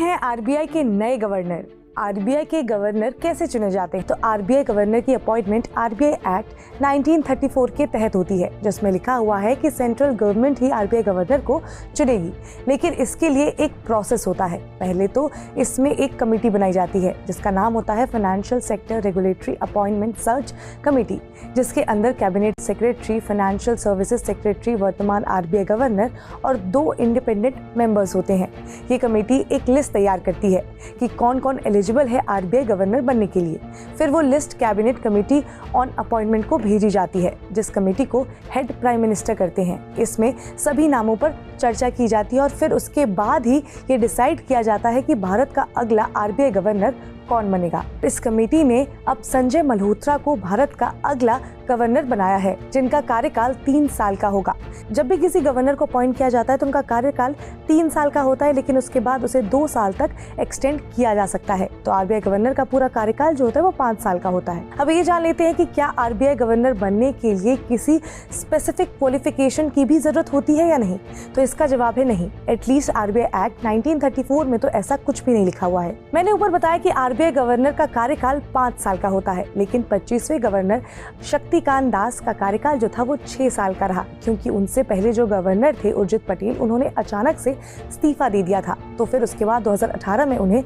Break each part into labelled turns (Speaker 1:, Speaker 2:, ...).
Speaker 1: है आरबीआई के नए गवर्नर? आरबीआई के गवर्नर कैसे चुने जाते हैं? तो आरबीआई गवर्नर की अपॉइंटमेंट आरबीआई एक्ट 1934 के तहत होती है, जिसमें लिखा हुआ है कि सेंट्रल गवर्नमेंट ही आरबीआई गवर्नर को चुनेगी। लेकिन इसके लिए एक प्रोसेस होता है। पहले तो इसमें एक कमेटी बनाई जाती है जिसका नाम होता है financial sector regulatory appointment search committee, जिसके अंदर cabinet secretary, financial services secretary, वर्तमान आरबीआई गवर्नर और 2 इंडिपेंडेंट मेंबर्स होते हैं। ये कमेटी एक लिस्ट तैयार करती है कि कौन कौन एलिजिबल है आरबीआई गवर्नर बनने के लिए। फिर वो list cabinet committee on appointment को भेजी जाती है, जिस कमेटी को हेड प्राइम मिनिस्टर करते हैं। इसमें सभी नामों पर चर्चा की जाती है और फिर उसके बाद ही ये डिसाइड किया जाता है कि भारत का अगला आरबीआई गवर्नर कौन बनेगा। इस कमेटी ने अब संजय मल्होत्रा को भारत का अगला गवर्नर बनाया है, जिनका कार्यकाल 3 साल का होगा। जब भी किसी गवर्नर को अपॉइंट किया जाता है तो उनका कार्यकाल 3 साल का होता है, लेकिन उसके बाद उसे 2 साल तक एक्सटेंड किया जा सकता है। तो आरबीआई गवर्नर का पूरा कार्यकाल जो होता है वो 5 साल का होता है। अब ये जान लेते हैं कि क्या आरबीआई गवर्नर बनने के लिए किसी स्पेसिफिक क्वालिफिकेशन की भी जरूरत होती है या नहीं? तो इसका जवाब है नहीं। एटलीस्ट आरबीआई एक्ट 1934 में तो ऐसा कुछ भी नहीं लिखा हुआ है। मैंने ऊपर बताया कि आरबीआई गवर्नर का कार्यकाल 5 साल का होता है, लेकिन 25वें गवर्नर शक्तिकांत दास का कार्यकाल जो था वो 6 साल का रहा, क्योंकि उनसे पहले जो गवर्नर थे उर्जित पटेल, उन्होंने अचानक से इस्तीफा दे दिया था। तो फिर उसके बाद 2018 में उन्हें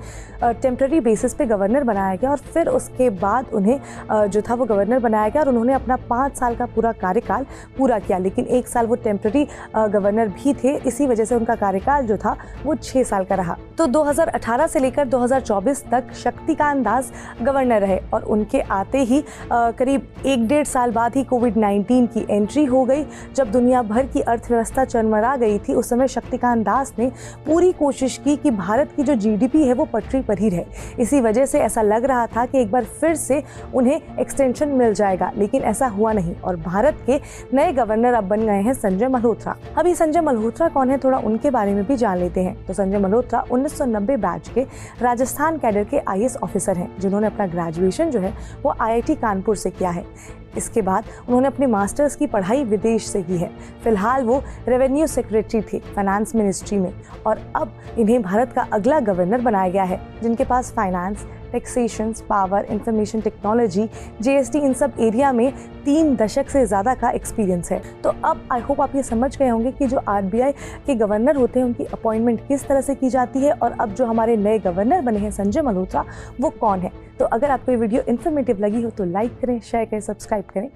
Speaker 1: टेम्पररी बेसिस पे गवर्नर बनाया गया और फिर उसके बाद उन्हें जो था वो गवर्नर बनाया गया और उन्होंने अपना 5 साल का पूरा कार्यकाल पूरा किया। लेकिन 1 साल वो टेम्पररी गवर्नर भी थे, इसी वजह से उनका कार्यकाल जो था वो 6 साल का रहा। तो 2018 से लेकर 2024 तक शक्तिकांत दास गवर्नर रहे और उनके आते ही करीब 1-1.5 साल बाद ही कोविड-19 की एंट्री हो गई। जब दुनिया भर की अर्थव्यवस्था चरमरा गई थी, उस समय शक्तिकांत दास ने पूरी कोशिश की कि भारत की जो जीडीपी है वो पटरी पर ही रहे। इसी वजह से ऐसा लग रहा था कि एक बार फिर से उन्हें एक्सटेंशन मिल जाएगा, लेकिन ऐसा हुआ नहीं और भारत के नए गवर्नर अब बन गए हैं संजय मल्होत्रा। अभी संजय मल्होत्रा कौन है, थोड़ा उनके बारे में भी जान लेते हैं। तो संजय मल्होत्रा 1990 बैच के राजस्थान कैडर के आईएएस ऑफिसर हैं, जिन्होंने अपना ग्रेजुएशन जो है वो आईआईटी कानपुर से किया है। इसके बाद उन्होंने अपने मास्टर्स की पढ़ाई विदेश से की है। फिलहाल वो रेवेन्यू सेक्रेटरी थे फाइनेंस मिनिस्ट्री में और अब इन्हें भारत का अगला गवर्नर बनाया गया है, जिनके पास finance, taxation, power, information technology, GST, इन सब एरिया में 3 दशक से ज़्यादा का एक्सपीरियंस है। तो अब आई होप आप ये समझ गए होंगे कि जो आरबीआई के गवर्नर होते हैं उनकी अपॉइंटमेंट किस तरह से की जाती है और अब जो हमारे नए गवर्नर बने हैं संजय मल्होत्रा, वो कौन है। तो अगर आपको ये वीडियो इन्फॉर्मेटिव लगी हो तो लाइक करें, शेयर करें, सब्सक्राइब करें।